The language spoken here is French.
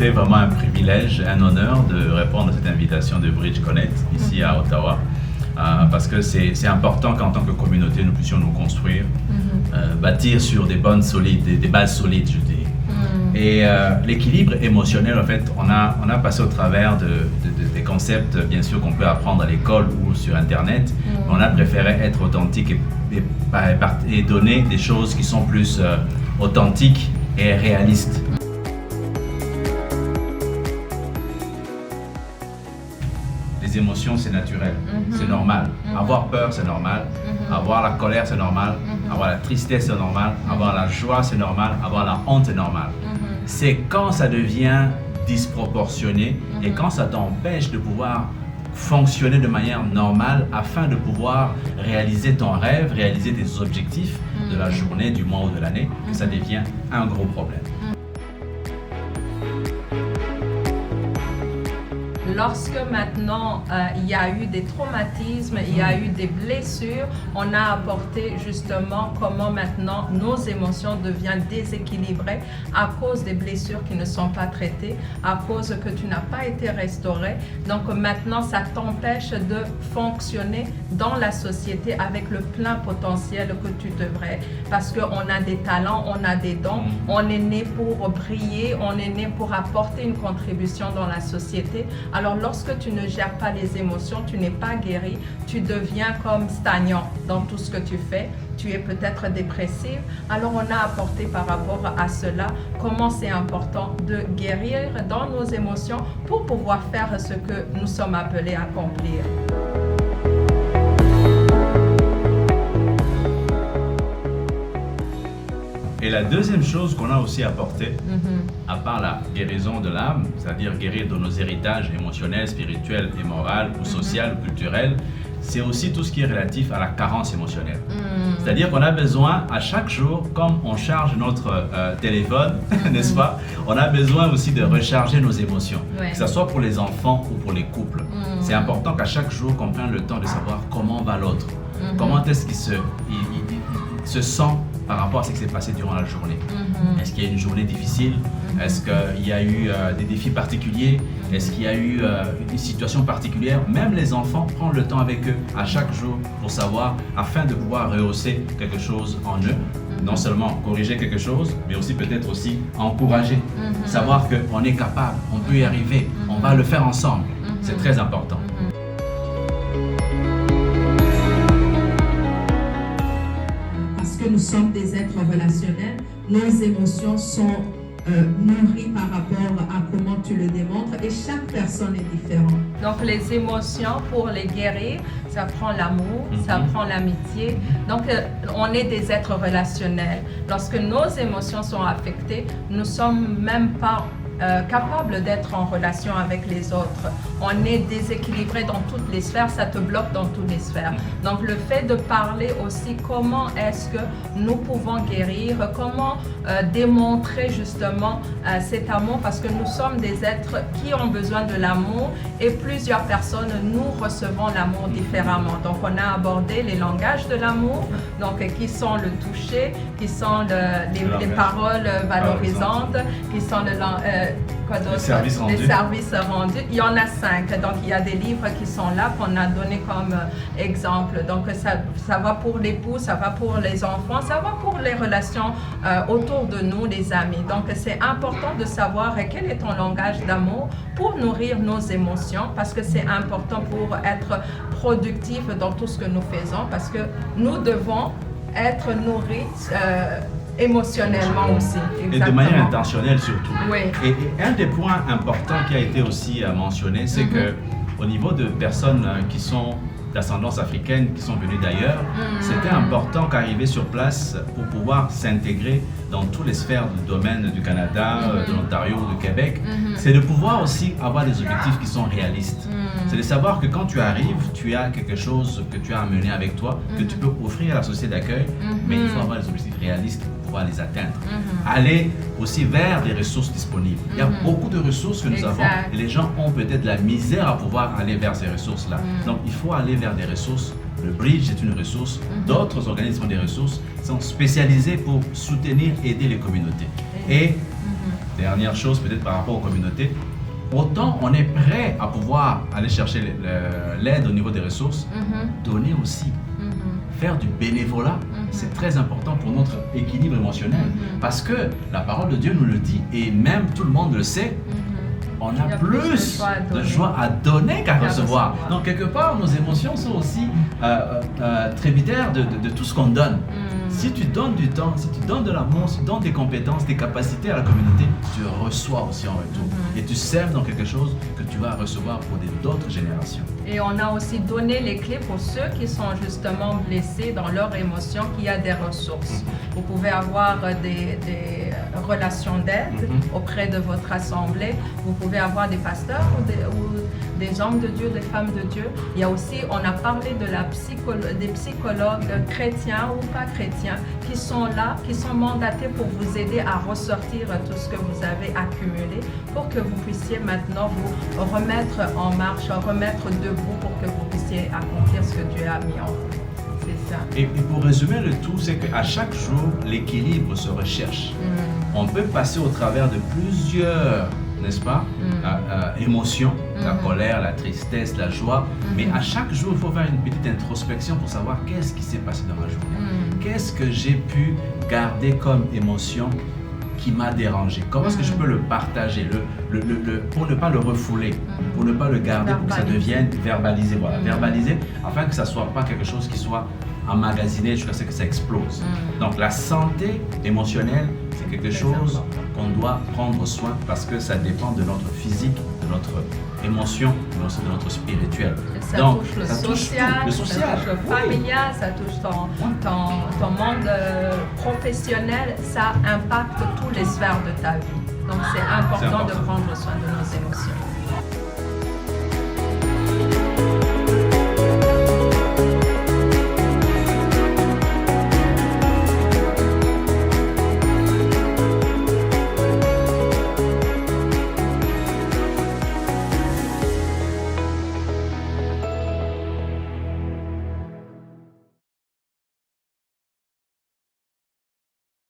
fait vraiment un privilège, un honneur de répondre à cette invitation de Bridge Connect ici à Ottawa. Parce que c'est important qu'en tant que communauté, nous puissions nous construire, bâtir sur des bases solides, je dis. Et l'équilibre émotionnel, en fait, on a passé au travers des concepts, bien sûr, qu'on peut apprendre à l'école ou sur Internet. Mais on a préféré être authentique et donner des choses qui sont plus authentiques et réalistes. Les émotions, c'est naturel, c'est normal. Avoir peur, c'est normal. Avoir la colère, c'est normal. Avoir la tristesse, c'est normal. Avoir la joie, c'est normal. Avoir la honte, c'est normal. C'est quand ça devient disproportionné et quand ça t'empêche de pouvoir fonctionner de manière normale afin de pouvoir réaliser ton rêve, réaliser tes objectifs de la journée, du mois ou de l'année, que ça devient un gros problème. Lorsque maintenant il y a eu des traumatismes, il y a eu des blessures, on a apporté justement comment maintenant nos émotions deviennent déséquilibrées à cause des blessures qui ne sont pas traitées, à cause que tu n'as pas été restauré. Donc maintenant, ça t'empêche de fonctionner dans la société avec le plein potentiel que tu devrais. Parce qu'on a des talents, on a des dons, on est né pour briller, on est né pour apporter une contribution dans la société. Alors lorsque tu ne gères pas les émotions, tu n'es pas guéri, tu deviens comme stagnant dans tout ce que tu fais, tu es peut-être dépressif. Alors on a apporté par rapport à cela, comment c'est important de guérir dans nos émotions pour pouvoir faire ce que nous sommes appelés à accomplir. Et la deuxième chose qu'on a aussi apportée, à part la guérison de l'âme, c'est-à-dire guérir de nos héritages émotionnels, spirituels et moraux, ou sociaux, ou culturels, c'est aussi tout ce qui est relatif à la carence émotionnelle. C'est-à-dire qu'on a besoin à chaque jour, comme on charge notre téléphone, n'est-ce pas, on a besoin aussi de recharger nos émotions, que ce soit pour les enfants ou pour les couples. C'est important qu'à chaque jour, qu'on prenne le temps de savoir comment va l'autre, comment est-ce qu'il se sent par rapport à ce qui s'est passé durant la journée. Est-ce qu'il y a une journée difficile? Est-ce qu'il y a eu des défis particuliers? Est-ce qu'il y a eu une situation particulière? Même les enfants, prendre le temps avec eux à chaque jour pour savoir, afin de pouvoir rehausser quelque chose en eux. Non seulement corriger quelque chose, mais aussi peut-être aussi encourager. Savoir qu'on est capable, on peut y arriver, on va le faire ensemble. C'est très important. Nous sommes des êtres relationnels, nos émotions sont nourries par rapport à comment tu le démontres et chaque personne est différente. Donc les émotions, pour les guérir, ça prend l'amour, ça prend l'amitié. Donc on est des êtres relationnels. Lorsque nos émotions sont affectées, nous ne sommes même pas capable d'être en relation avec les autres. On est déséquilibré dans toutes les sphères, ça te bloque dans toutes les sphères. Donc le fait de parler aussi comment est-ce que nous pouvons guérir, comment démontrer justement cet amour, parce que nous sommes des êtres qui ont besoin de l'amour et plusieurs personnes, nous recevons l'amour différemment. Donc on a abordé les langages de l'amour, donc qui sont le toucher, qui sont les paroles valorisantes, qui sont les services rendus. Il y en a 5, donc il y a des livres qui sont là qu'on a donné comme exemple. Donc ça va pour l'époux, ça va pour les enfants, ça va pour les relations autour de nous, les amis. Donc c'est important de savoir quel est ton langage d'amour pour nourrir nos émotions, parce que c'est important pour être productif dans tout ce que nous faisons, parce que nous devons être nourris émotionnellement aussi. Exactement. Et de manière intentionnelle surtout. Oui. Et un des points importants qui a été aussi mentionné, c'est que au niveau de personnes qui sont d'ascendance africaine, qui sont venues d'ailleurs, c'était important qu'arriver sur place pour pouvoir s'intégrer dans toutes les sphères du domaine du Canada, de l'Ontario, du Québec, c'est de pouvoir aussi avoir des objectifs qui sont réalistes. C'est de savoir que quand tu arrives, tu as quelque chose que tu as amené avec toi, que tu peux offrir à la société d'accueil, mais il faut avoir des objectifs réalistes pour pouvoir les atteindre. Aller aussi vers des ressources disponibles. Il y a beaucoup de ressources que nous avons et les gens ont peut-être la misère à pouvoir aller vers ces ressources-là. Donc il faut aller vers des ressources. Le Bridge est une ressource, d'autres organismes ont des ressources, sont spécialisés pour soutenir, aider les communautés. Et dernière chose peut-être par rapport aux communautés, autant on est prêt à pouvoir aller chercher l'aide au niveau des ressources, donner aussi. Faire du bénévolat, c'est très important pour notre équilibre émotionnel. Parce que la parole de Dieu nous le dit, et même tout le monde le sait, on a plus de joie à donner qu'à recevoir. Donc, quelque part, nos émotions sont aussi tributaires de tout ce qu'on donne. Si tu donnes du temps, si tu donnes de l'amour, si tu donnes des compétences, des capacités à la communauté, tu reçois aussi en retour. Et tu sèmes dans quelque chose que tu vas recevoir pour d'autres générations. Et on a aussi donné les clés pour ceux qui sont justement blessés dans leurs émotions, qu'il y a des ressources. Vous pouvez avoir des relations d'aide auprès de votre assemblée. Vous pouvez avoir des pasteurs ou des hommes de Dieu, des femmes de Dieu. Il y a aussi, on a parlé de des psychologues chrétiens ou pas chrétiens qui sont là, qui sont mandatés pour vous aider à ressortir tout ce que vous avez accumulé pour que vous puissiez maintenant vous remettre en marche, remettre debout pour que vous puissiez accomplir ce que Dieu a mis en vous. C'est ça. Et pour résumer le tout, c'est qu'à chaque jour, l'équilibre se recherche. On peut passer au travers de plusieurs, n'est-ce pas, émotions, la colère, la tristesse, la joie, mais à chaque jour, il faut faire une petite introspection pour savoir qu'est-ce qui s'est passé dans ma journée. Qu'est-ce que j'ai pu garder comme émotion qui m'a dérangé? Comment est-ce que je peux le partager pour ne pas le refouler, pour ne pas le garder, pour que ça devienne verbalisé, voilà, verbalisé, afin que ça ne soit pas quelque chose qui soit emmagasiné jusqu'à ce que ça explose. Donc la santé émotionnelle, c'est quelque chose qu'on doit prendre soin parce que ça dépend de notre physique, de notre émotion, mais aussi de notre spirituel. Ça donc, touche le ça social, touche ça touche le familial, ça touche ton monde professionnel, ça impacte toutes les sphères de ta vie. Donc c'est important de prendre soin de nos émotions.